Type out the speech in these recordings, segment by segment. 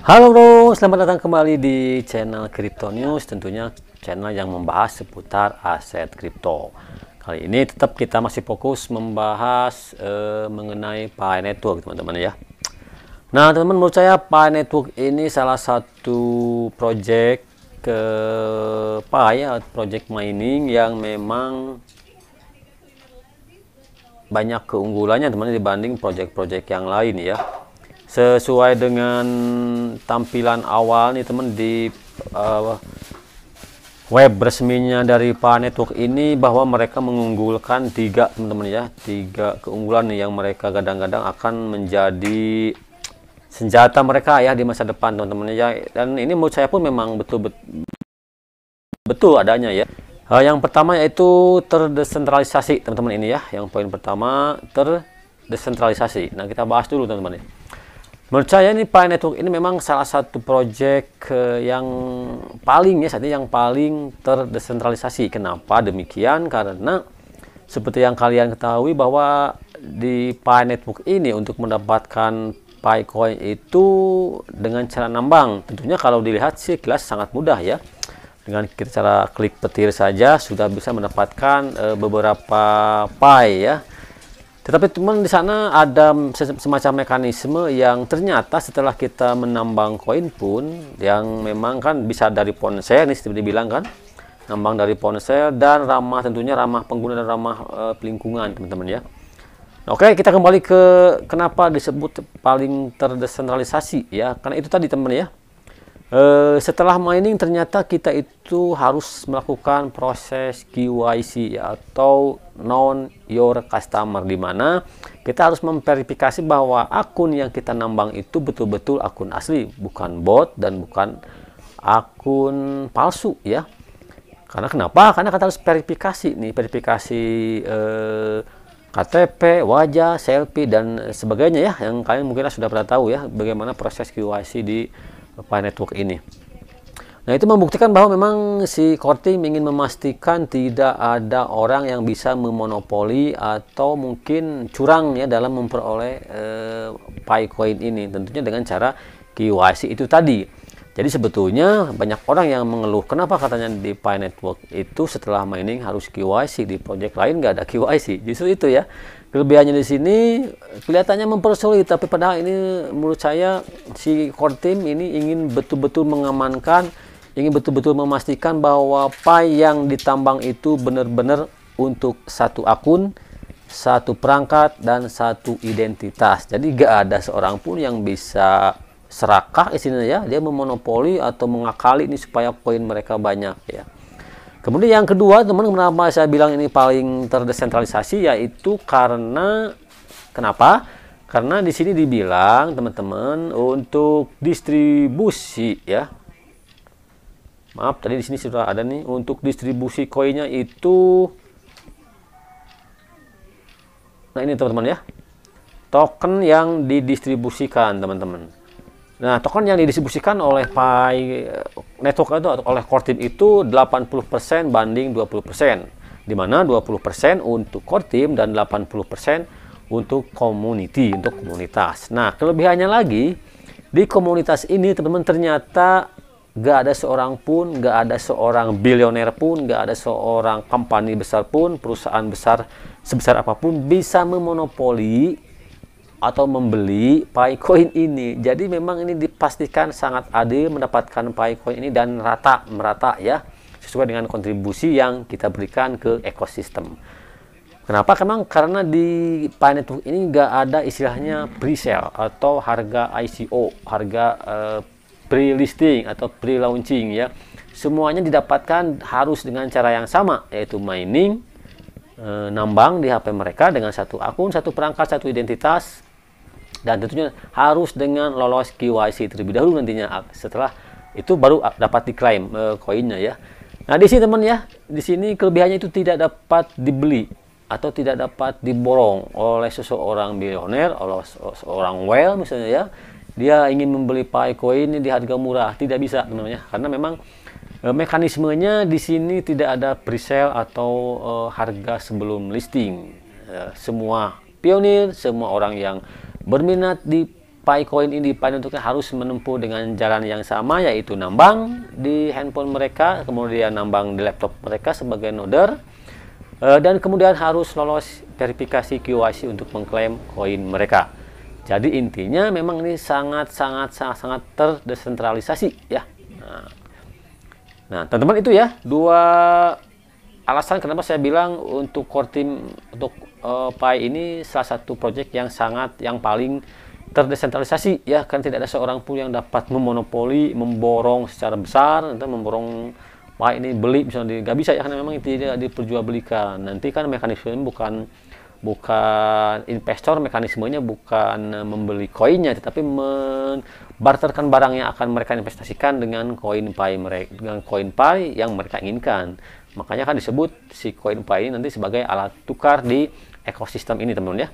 Halo bro, selamat datang kembali di channel Crypto News, tentunya channel yang membahas seputar aset kripto. Kali ini tetap kita masih fokus membahas mengenai Pi Network, teman-teman ya. Nah, teman-teman, menurut saya Pi Network ini salah satu project Pi ya, project mining yang memang banyak keunggulannya teman-teman dibanding project-project yang lain ya. Sesuai dengan tampilan awal nih teman di web resminya dari Pi Network ini, bahwa mereka mengunggulkan tiga teman-teman ya, tiga keunggulan nih yang mereka kadang-kadang akan menjadi senjata mereka ya di masa depan teman-teman ya. Dan ini menurut saya pun memang betul adanya ya. Yang pertama yaitu terdesentralisasi teman-teman ini ya. Yang poin pertama terdesentralisasi. Nah, kita bahas dulu teman-teman ya. Menurut saya ini Pi Network ini memang salah satu project yang paling ya saat ini yang paling terdesentralisasi. Kenapa demikian? Karena seperti yang kalian ketahui bahwa di Pi Network ini untuk mendapatkan Pi Coin itu dengan cara nambang. Tentunya kalau dilihat sih kelas sangat mudah ya. Dengan kita cara klik petir saja sudah bisa mendapatkan beberapa Pi ya. Tetapi teman di sana ada semacam mekanisme yang ternyata setelah kita menambang koin pun, yang memang kan bisa dari ponsel, ini seperti dibilang kan, nambang dari ponsel dan ramah, tentunya ramah pengguna dan ramah lingkungan teman-teman ya. Oke, kita kembali ke kenapa disebut paling terdesentralisasi ya, karena itu tadi teman ya. Setelah mining ternyata kita itu harus melakukan proses KYC ya, atau Know Your Customer, di mana kita harus memverifikasi bahwa akun yang kita nambang itu betul-betul akun asli, bukan bot dan bukan akun palsu ya. Karena kenapa? Karena kita harus verifikasi nih, verifikasi KTP, wajah, selfie dan sebagainya ya, yang kalian mungkin sudah pernah tahu ya bagaimana proses KYC di Pi Network ini. Nah, itu membuktikan bahwa memang si core team ingin memastikan tidak ada orang yang bisa memonopoli atau mungkin curang ya dalam memperoleh Pi Coin ini, tentunya dengan cara KYC itu tadi. Jadi sebetulnya banyak orang yang mengeluh kenapa katanya di Pi Network itu setelah mining harus KYC, di project lain nggak ada KYC. Justru itu ya kelebihannya di sini, kelihatannya mempersulit, tapi padahal ini menurut saya si core team ini ingin betul-betul mengamankan, ingin betul-betul memastikan bahwa Pi yang ditambang itu benar-benar untuk satu akun, satu perangkat, dan satu identitas. Jadi gak ada seorang pun yang bisa serakah isinya ya, dia memonopoli atau mengakali ini supaya koin mereka banyak ya. Kemudian yang kedua teman-teman, kenapa saya bilang ini paling terdesentralisasi, yaitu karena kenapa? Karena di sini dibilang teman-teman untuk distribusi ya. Maaf, tadi di sini sudah ada nih untuk distribusi koinnya itu. Nah, ini teman-teman ya. Token yang didistribusikan teman-teman. Nah, token yang didistribusikan oleh Pi Network itu oleh core team itu 80% banding 20%, di mana 20% untuk core team dan 80% untuk community, untuk komunitas. Nah, kelebihannya lagi di komunitas ini teman-teman, ternyata gak ada seorang pun, gak ada seorang bilioner pun, gak ada seorang company besar pun, perusahaan besar sebesar apapun bisa memonopoli atau membeli Pi Coin ini. Jadi memang ini dipastikan sangat adil mendapatkan Pi Coin ini dan merata ya, sesuai dengan kontribusi yang kita berikan ke ekosistem. Kenapa? Karena di Pi Network ini nggak ada istilahnya pre-sale atau harga ICO, harga pre-listing atau pre-launching ya. Semuanya didapatkan harus dengan cara yang sama, yaitu mining, nambang di HP mereka dengan satu akun, satu perangkat, satu identitas, dan tentunya harus dengan lolos KYC terlebih dahulu nantinya. Setelah itu baru dapat diklaim koinnya ya. Nah, di sini teman ya, di sini kelebihannya itu tidak dapat dibeli atau tidak dapat diborong oleh seseorang bilioner, oleh seorang whale misalnya ya. Dia ingin membeli Pi Coin ini di harga murah, tidak bisa teman-teman ya, karena memang mekanismenya di sini tidak ada pre-sale atau harga sebelum listing. Semua pionir, semua orang yang berminat di Pi Coin ini untuknya harus menempuh dengan jalan yang sama, yaitu nambang di handphone mereka, kemudian nambang di laptop mereka sebagai noder, dan kemudian harus lolos verifikasi KYC untuk mengklaim koin mereka. Jadi intinya memang ini sangat terdesentralisasi ya. Nah, teman-teman, itu ya dua alasan kenapa saya bilang untuk core team untuk Pi ini salah satu project yang paling terdesentralisasi ya, kan tidak ada seorang pun yang dapat memonopoli, memborong secara besar, atau memborong Pi ini beli misalnya, nggak bisa ya, karena memang tidak diperjualbelikan. Nanti kan mekanismenya bukan investor, mekanismenya bukan membeli koinnya, tetapi membarterkan barang yang akan mereka investasikan dengan koin Pi mereka, dengan koin Pi yang mereka inginkan. Makanya kan disebut si koin Pi ini nanti sebagai alat tukar di ekosistem ini, teman-teman ya.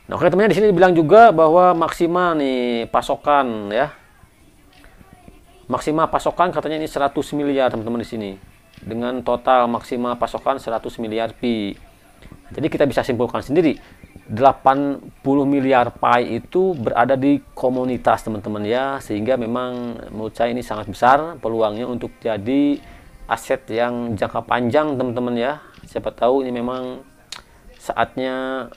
Nah, oke teman-teman, di sini dibilang juga bahwa maksimal nih pasokan ya. Maksimal pasokan katanya ini 100 miliar, teman-teman di sini. Dengan total maksimal pasokan 100 miliar Pi. Jadi kita bisa simpulkan sendiri, 80 miliar Pi itu berada di komunitas, teman-teman ya. Sehingga memang menurut saya ini sangat besar peluangnya untuk jadi aset yang jangka panjang, teman-teman ya. Siapa tahu ini memang saatnya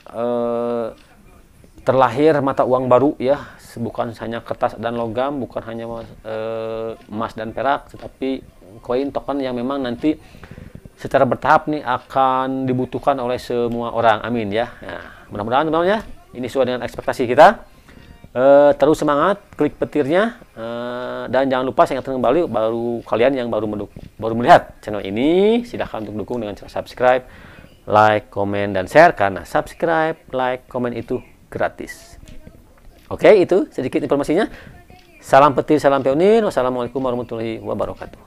terlahir mata uang baru ya, bukan hanya kertas dan logam, bukan hanya emas dan perak, tetapi koin token yang memang nanti secara bertahap nih akan dibutuhkan oleh semua orang. Amin ya. Nah, mudah-mudahan teman-teman ya ini sesuai dengan ekspektasi kita. Terus semangat, klik petirnya, dan jangan lupa saya ingatkan kembali, kalian yang baru melihat channel ini, silahkan untuk dukung dengan cara subscribe, like, komen, dan share, karena subscribe, like, komen itu gratis. Oke, itu sedikit informasinya. Salam petir, salam pionir. Wassalamualaikum warahmatullahi wabarakatuh.